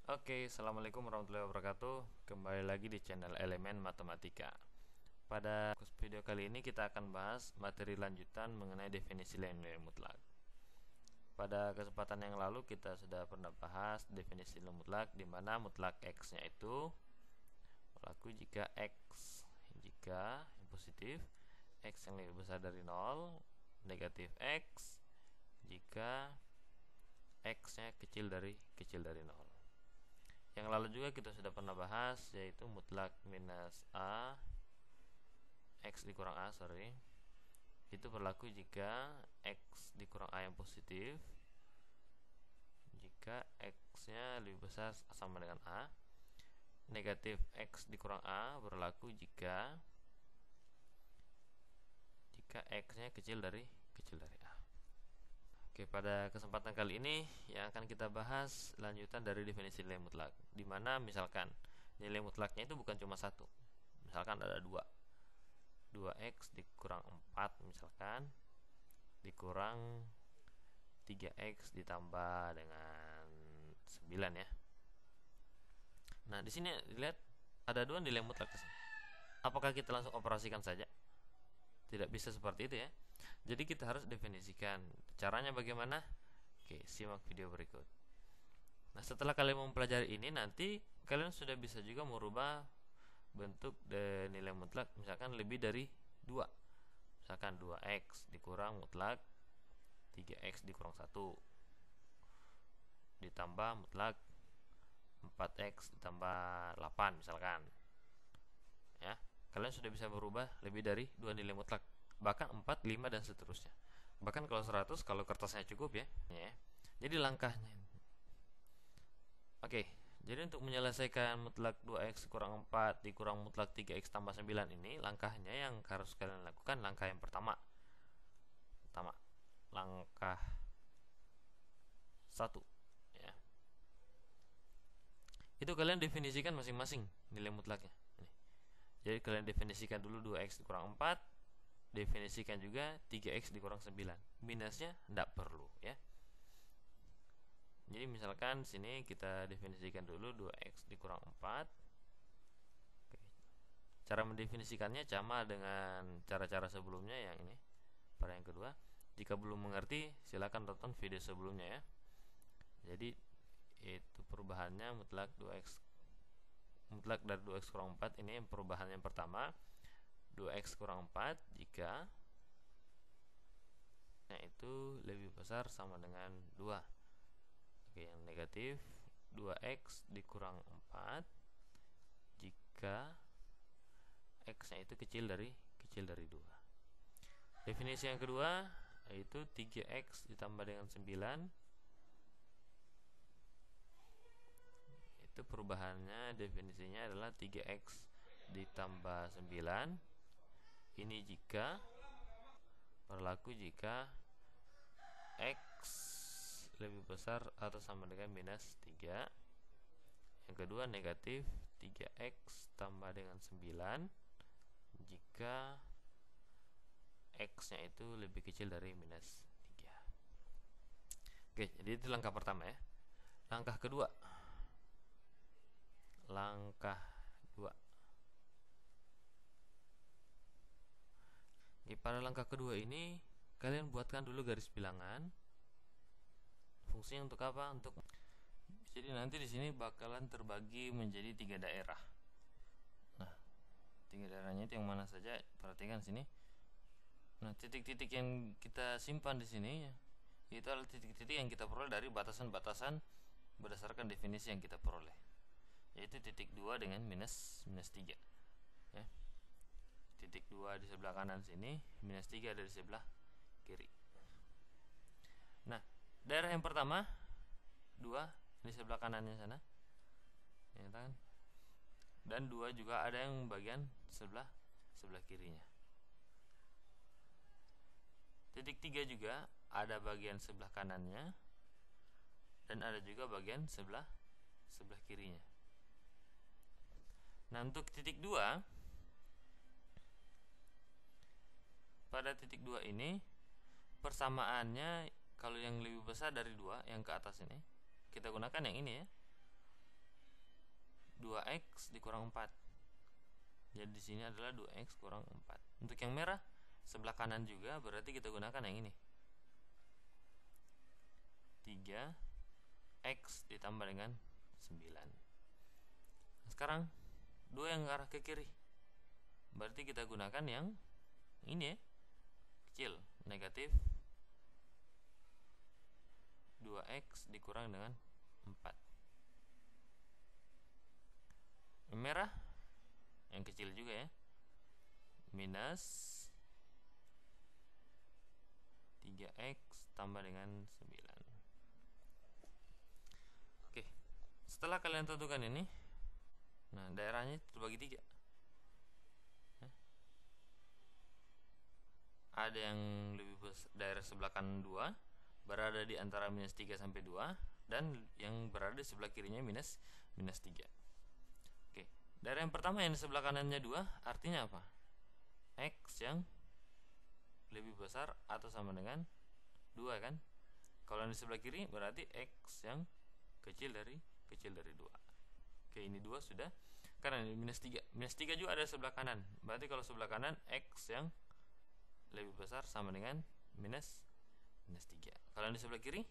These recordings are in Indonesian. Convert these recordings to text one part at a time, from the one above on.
Oke, assalamualaikum warahmatullahi wabarakatuh. Kembali lagi di channel Elemen Matematika. Pada video kali ini kita akan bahas materi lanjutan mengenai definisi nilai mutlak. Pada kesempatan yang lalu kita sudah pernah bahas definisi nilai mutlak, di mana mutlak x-nya itu berlaku jika yang positif, x yang lebih besar dari 0, negatif x jika x-nya kecil dari 0. Yang lalu juga kita sudah pernah bahas, yaitu mutlak minus a x dikurang a itu berlaku jika x dikurang a yang positif jika x nya lebih besar sama dengan a. Negatif x dikurang a berlaku jika x nya kecil dari a. Oke, pada kesempatan kali ini yang akan kita bahas lanjutan dari definisi nilai mutlak, dimana misalkan nilai mutlaknya itu bukan cuma satu, misalkan ada 2x dikurang 4 misalkan, dikurang 3x ditambah dengan 9 ya. Nah, di sini dilihat ada dua nilai mutlak. Apakah kita langsung operasikan saja? Tidak bisa seperti itu ya. Jadi kita harus definisikan. Caranya bagaimana? Oke, simak video berikut. Nah, setelah kalian mempelajari ini, nanti kalian sudah bisa juga merubah bentuk nilai mutlak, misalkan lebih dari 2. Misalkan 2x dikurang mutlak 3x dikurang 1 ditambah mutlak 4x ditambah 8 misalkan. Ya, kalian sudah bisa berubah lebih dari 2 nilai mutlak, bahkan 4, 5 dan seterusnya. Bahkan kalau 100 kalau kertasnya cukup ya. Jadi langkahnya. Oke, jadi untuk menyelesaikan mutlak 2x kurang 4 dikurang mutlak 3x tambah 9 ini, langkahnya yang harus kalian lakukan, langkah yang pertama. Langkah 1 ya. Itu kalian definisikan masing-masing nilai mutlaknya. Jadi kalian definisikan dulu 2x dikurang 4, definisikan juga 3x dikurang 9. Minusnya tidak perlu ya. Jadi misalkan sini kita definisikan dulu 2x dikurang 4. Oke. Cara mendefinisikannya sama dengan cara-cara sebelumnya yang ini. Pada yang kedua, jika belum mengerti silakan tonton video sebelumnya ya. Jadi itu perubahannya mutlak dari 2x kurang 4 ini perubahan yang pertama. 2x kurang 4 jika itu lebih besar sama dengan 2. Oke, yang negatif 2x dikurang 4 jika x nya itu kecil dari 2. Definisi yang kedua yaitu 3x ditambah dengan 9. Itu perubahannya, definisinya adalah 3x ditambah 9. Ini jika berlaku jika x lebih besar atau sama dengan minus 3. Yang kedua negatif 3x tambah dengan 9 jika x nya itu lebih kecil dari minus 3. Oke, jadi itu langkah pertama ya. Langkah kedua, pada langkah kedua ini kalian buatkan dulu garis bilangan. Fungsinya untuk apa? Jadi nanti di sini bakalan terbagi menjadi 3 daerah. Nah, 3 daerahnya itu yang mana saja? Perhatikan sini. Nah, titik-titik yang kita simpan di sini itu adalah titik-titik yang kita peroleh dari batasan-batasan berdasarkan definisi yang kita peroleh, yaitu titik 2 dengan minus 3 ya. Titik 2 di sebelah kanan sini, minus 3 ada di sebelah kiri. Nah, daerah yang pertama 2 di sebelah kanannya sana ya kan? Dan 2 juga ada yang bagian sebelah kirinya. Titik 3 juga ada bagian sebelah kanannya dan ada juga bagian sebelah kirinya. Nah, untuk titik 2, pada titik 2 ini persamaannya kalau yang lebih besar dari 2 yang ke atas ini, kita gunakan yang ini ya. 2x dikurang 4. Jadi di sini adalah 2x kurang 4. Untuk yang merah sebelah kanan juga, berarti kita gunakan yang ini. 3x ditambah dengan 9. Sekarang 2 yang arah ke kiri, berarti kita gunakan yang ini ya, kecil, negatif 2x dikurang dengan 4. Yang merah yang kecil juga ya, minus 3x tambah dengan 9. Oke, setelah kalian tentukan ini, nah daerahnya terbagi 3. Ada yang lebih besar, daerah sebelah kanan 2 berada di antara minus 3 sampai 2, dan yang berada di sebelah kirinya minus 3. Oke, daerah yang pertama yang di sebelah kanannya 2 artinya apa? X yang lebih besar atau sama dengan 2 kan? Kalau yang di sebelah kiri berarti X yang kecil dari 2. Oke, ini 2 sudah, karena ini minus 3. Minus 3 juga ada di sebelah kanan. Berarti kalau sebelah kanan X yang lebih besar sama dengan minus 3. Kalau yang di sebelah kiri,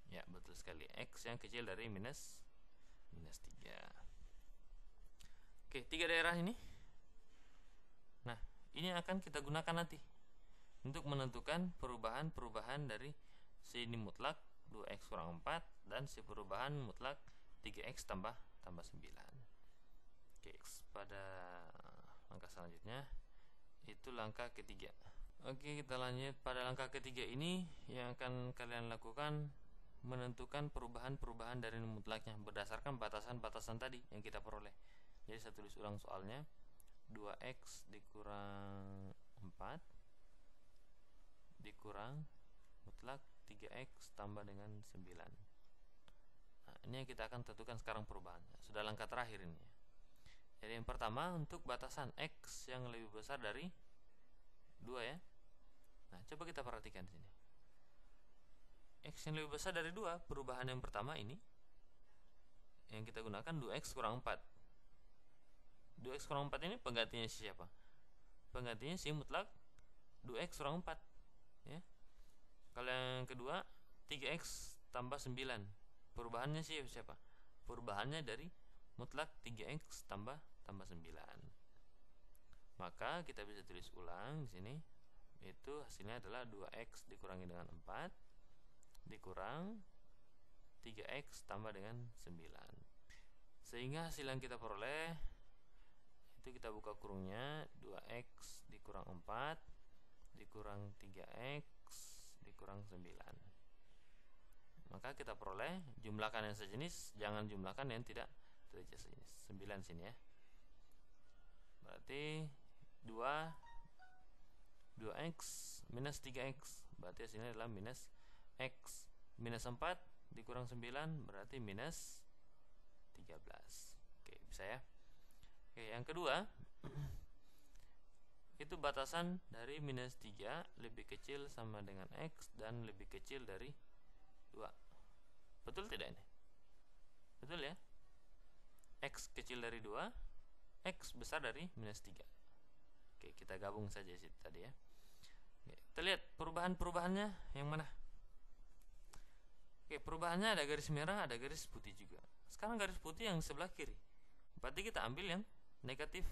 ya betul sekali, X yang kecil dari minus 3. Oke, 3 daerah ini. Nah, ini akan kita gunakan nanti untuk menentukan perubahan dari sini mutlak 2x kurang 4 dan si perubahan mutlak 3x tambah 9. Oke, pada langkah selanjutnya itu langkah ketiga. Oke, kita lanjut pada langkah ketiga ini. Yang akan kalian lakukan menentukan perubahan dari mutlaknya berdasarkan batasan-batasan tadi yang kita peroleh. Jadi saya tulis ulang soalnya, 2x dikurang 4 dikurang mutlak 3x tambah dengan 9. Nah, ini yang kita akan tentukan sekarang perubahannya. Sudah langkah terakhir ini. Jadi yang pertama untuk batasan x yang lebih besar dari 2 ya. Nah, coba kita perhatikan di sini. X yang lebih besar dari 2, perubahan yang pertama ini yang kita gunakan 2x kurang 4. 2x kurang 4 ini penggantinya siapa? Penggantinya si mutlak 2x kurang 4 ya. Kalau yang kedua 3x tambah 9, perubahannya siapa? Perubahannya dari mutlak 3x tambah 9. Maka kita bisa tulis ulang di sini. Itu hasilnya adalah 2x dikurangi dengan 4 dikurang 3x tambah dengan 9. Sehingga hasil yang kita peroleh itu, kita buka kurungnya, 2x dikurang 4 dikurang 3x dikurang 9. Maka kita peroleh jumlahkan yang sejenis, jangan jumlahkan yang tidak sejenis. 9 sini ya. Berarti 2x minus 3x, berarti hasilnya adalah minus x. Minus 4 dikurang 9 berarti minus 13. Oke, bisa ya. Oke, yang kedua itu batasan dari minus 3 lebih kecil sama dengan x dan lebih kecil dari 2. Betul tidak ini? Betul ya? X kecil dari 2, X besar dari minus 3. Oke, kita gabung saja sih tadi ya. Oke, kita lihat perubahannya yang mana. Oke, perubahannya ada garis merah, ada garis putih juga. Sekarang garis putih yang sebelah kiri, berarti kita ambil yang negatif.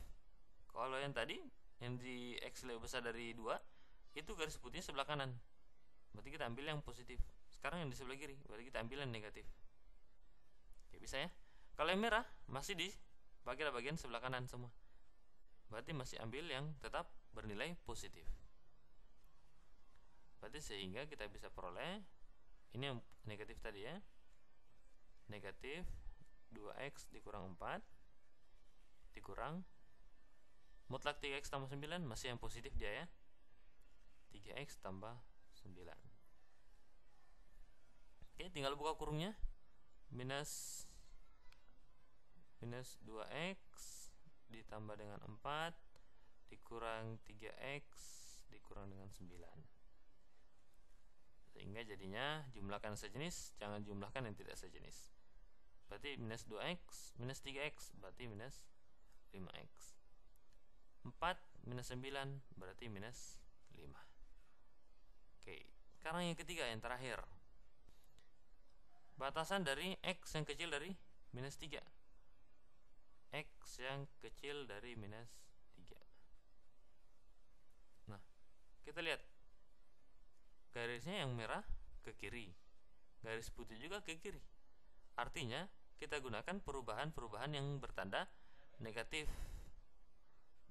Kalau yang tadi yang di X lebih besar dari 2, itu garis putihnya sebelah kanan, berarti kita ambil yang positif. Sekarang yang di sebelah kiri, berarti kita ambil yang negatif. Oke, bisa ya. Kalau yang merah masih di bagian sebelah kanan semua, berarti masih ambil yang tetap bernilai positif. Berarti sehingga kita bisa peroleh ini yang negatif tadi ya, negatif 2x dikurang 4 dikurang mutlak 3x tambah 9, masih yang positif dia ya, 3x tambah 9. Oke, tinggal buka kurungnya, minus 2x ditambah dengan 4 dikurang 3x dikurang dengan 9. Sehingga jadinya jumlahkan sejenis, jangan jumlahkan yang tidak sejenis. berarti minus 2x, minus 3x berarti minus 5x. 4 minus 9 berarti minus 5. Oke, sekarang yang ketiga, yang terakhir. Batasan dari x yang kecil dari minus 3. X yang kecil dari minus 3. Nah, kita lihat garisnya yang merah ke kiri, garis putih juga ke kiri. Artinya kita gunakan perubahan-perubahan yang bertanda negatif.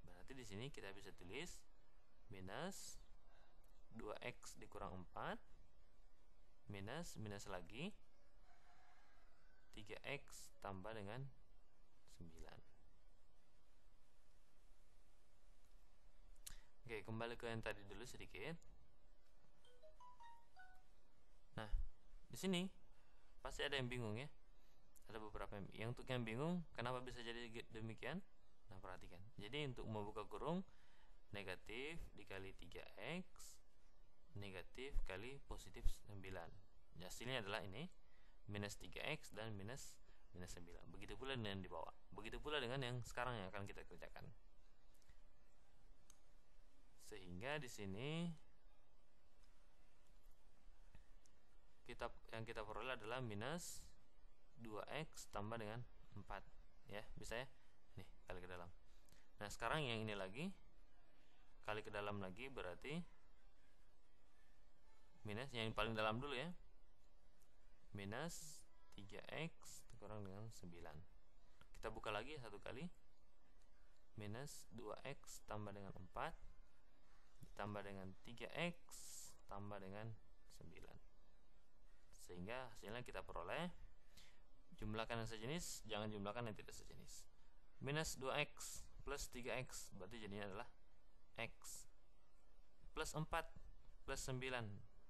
Berarti di sini kita bisa tulis minus 2x dikurang 4 minus lagi 3x tambah dengan 9. Oke, kembali ke yang tadi dulu sedikit. Nah, di sini pasti ada yang bingung ya. Ada beberapa yang untuk yang bingung kenapa bisa jadi demikian. Nah, perhatikan. Jadi untuk membuka kurung, negatif dikali 3x negatif kali positif 9. Hasilnya adalah ini minus 3x dan minus 9. Begitu pula dengan di bawah. Begitu pula dengan yang sekarang yang akan kita kerjakan. Sehingga di sini yang kita peroleh adalah minus 2x tambah dengan 4. Ya, bisa ya? Nih, kali ke dalam. Nah, sekarang yang ini lagi kali ke dalam lagi, berarti minus yang paling dalam dulu ya. Minus 3x dikurang dengan 9. Kita buka lagi satu kali. Minus 2x tambah dengan 4 ditambah dengan 3x tambah dengan 9. Sehingga hasilnya kita peroleh jumlahkan yang sejenis, jangan jumlahkan yang tidak sejenis. Minus 2x plus 3x berarti jadinya adalah x. Plus 4 plus 9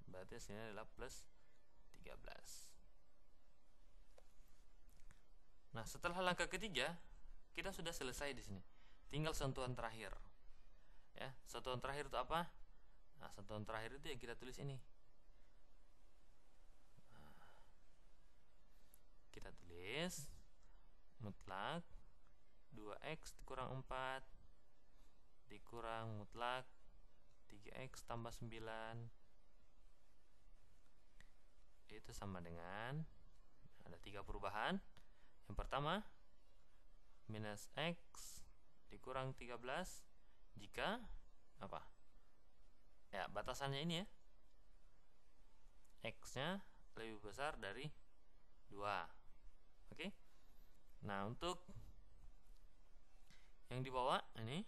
berarti hasilnya adalah plus 13. Nah, setelah langkah ketiga kita sudah selesai di sini. Tinggal sentuhan terakhir. Ya, sentuhan terakhir itu apa? Nah, sentuhan terakhir itu yang kita tulis ini. Nah, kita tulis mutlak 2x dikurang 4 dikurang mutlak 3x tambah 9 itu sama dengan, ada 3 perubahan. Yang pertama minus x dikurang 13 jika apa? Ya, batasannya ini ya, x nya lebih besar dari 2. Oke. Nah, untuk yang di bawah ini,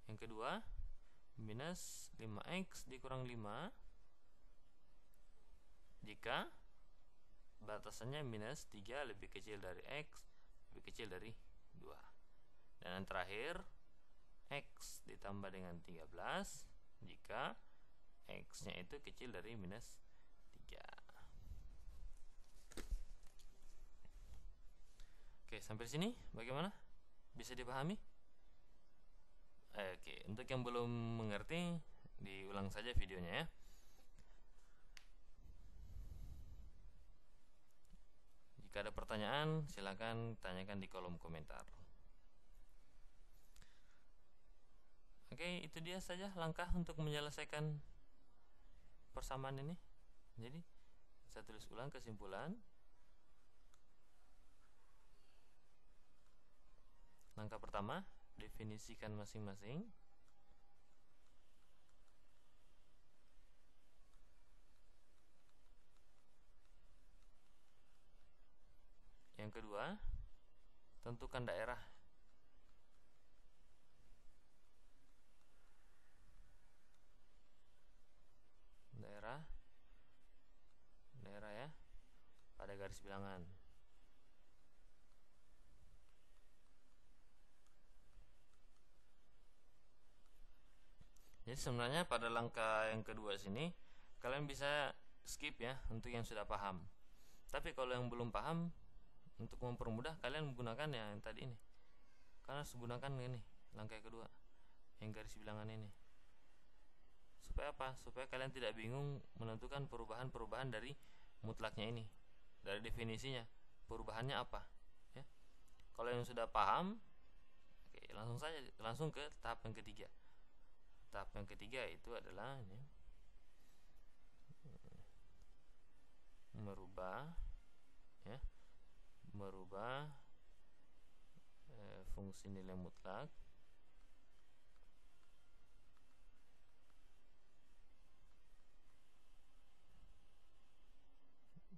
yang kedua minus 5x dikurang 5 jika batasannya minus 3 lebih kecil dari x lebih kecil dari 2. Dan yang terakhir x ditambah dengan 13 jika x nya itu kecil dari minus 3. Oke, sampai sini bagaimana? Bisa dipahami? Oke, untuk yang belum mengerti diulang saja videonya ya. Jika ada pertanyaan silakan tanyakan di kolom komentar. Oke, itu dia saja langkah untuk menyelesaikan persamaan ini. Jadi saya tulis ulang kesimpulan. Langkah pertama, definisikan masing-masing. Yang kedua, tentukan daerah. Daerah ya, pada garis bilangan. Jadi sebenarnya pada langkah yang kedua sini kalian bisa skip ya untuk yang sudah paham. Tapi kalau yang belum paham, untuk mempermudah kalian menggunakan yang tadi ini. Karena harus gunakan ini langkah kedua, yang garis bilangan ini. Supaya apa? Supaya kalian tidak bingung menentukan perubahan-perubahan dari mutlaknya ini, dari definisinya. perubahannya apa ya. Kalau yang sudah paham, oke, langsung ke tahap yang ketiga. Tahap yang ketiga itu adalah ini, merubah fungsi nilai mutlak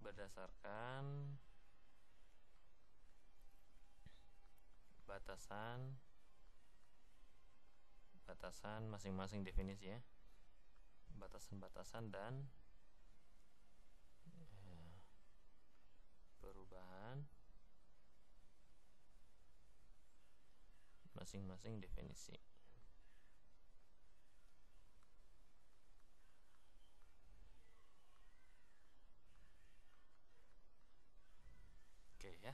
berdasarkan batasan masing-masing definisi ya, batasan dan perubahan masing-masing definisi. Oke ya.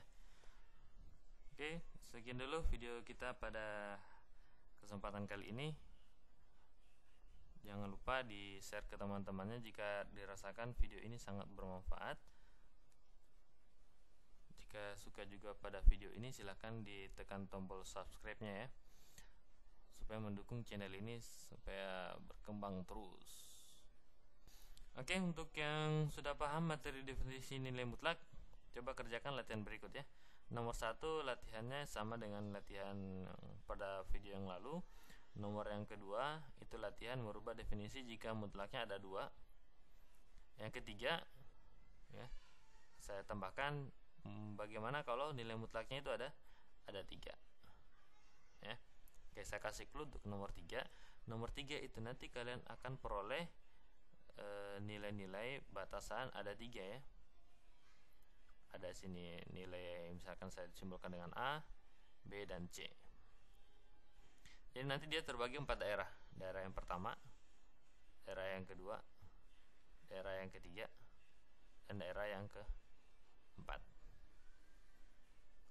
Oke, sekian dulu video kita pada kesempatan kali ini. Jangan lupa di-share ke teman-temannya jika dirasakan video ini sangat bermanfaat. Jika suka juga pada video ini, silahkan ditekan tombol subscribe-nya ya, supaya mendukung channel ini supaya berkembang terus. Oke, untuk yang sudah paham materi definisi nilai mutlak, coba kerjakan latihan berikut ya. Nomor 1, latihannya sama dengan latihan pada video yang lalu. Nomor yang kedua, itu latihan merubah definisi jika mutlaknya ada 2. Yang ketiga ya, saya tambahkan bagaimana kalau nilai mutlaknya itu ada 3 ya. Oke, saya kasih clue untuk nomor 3. Nomor 3 itu nanti kalian akan peroleh nilai-nilai batasan ada 3 ya. Ada sini nilai, misalkan saya simbolkan dengan A, B, dan C. Jadi nanti dia terbagi 4 daerah. Daerah yang pertama, daerah yang kedua, daerah yang ketiga, dan daerah yang keempat.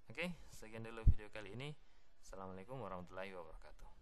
Oke, sekian dulu video kali ini. Assalamualaikum warahmatullahi wabarakatuh.